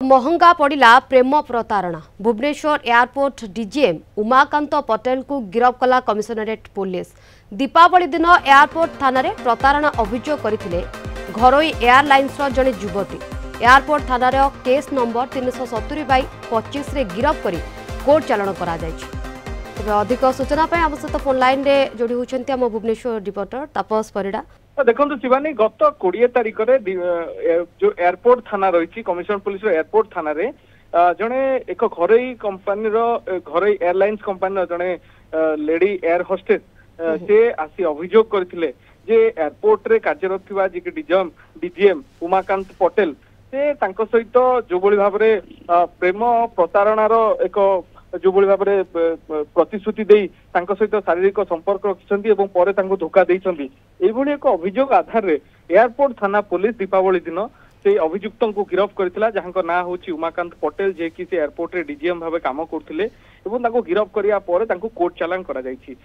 महंगा पड़ा प्रेम प्रतारणा Bhubaneswar airport DGM Umakant Patel को गिरफ कला कमिशनरेट पुलिस। दीपावली दिन एयरपोर्ट थाना प्रतारणा अभियोग करथिले घरोई एयरलाइंस जड़े युवती। एयरपोर्ट थानार केस नंबर 370/25 रे गिरफ करी कोर्ट चालाण करा जायछि। तेबे अधिक सूचना आम सहित फोन लाइन रे जोड़ी होछन्ती आम भुवनेश्वर रिपोर्टर तापस परिडा। देखो शिवानी गत 20 तारिख जो एयरपोर्ट थाना रही कमिशनर पुलिस एयरपोर्ट थाना रे जड़े एक घरोई कंपानी घरोई एयरलाइंस कंपानी जड़े लेडी एयर होस्टेस से आसी अभियोग करथिले जे एयरपोर्ट रे कार्यरत थिबा जे डीजीएम उमाकांत पटेल से तांको सहित जो बळी भाव रे प्रेम प्रतारणार एक जो बळी भाव रे प्रतिश्रुति देई तांको सहित शारीरिक संपर्क रखिसंती एवं परे तांको धोखा देइसंती। एभली एक अभियोग आधार रे एयरपोर्ट थाना पुलिस दीपावली दिन से अभियुक्त को गिरफ करथिला जहां ना होची उमाकांत पटेल जे कि से एयरपोर्ट रे डीजीएम भाबे काम करथिले एवं तांको गिरफ करिया परे तांको कोर्ट चालान करा जायछि।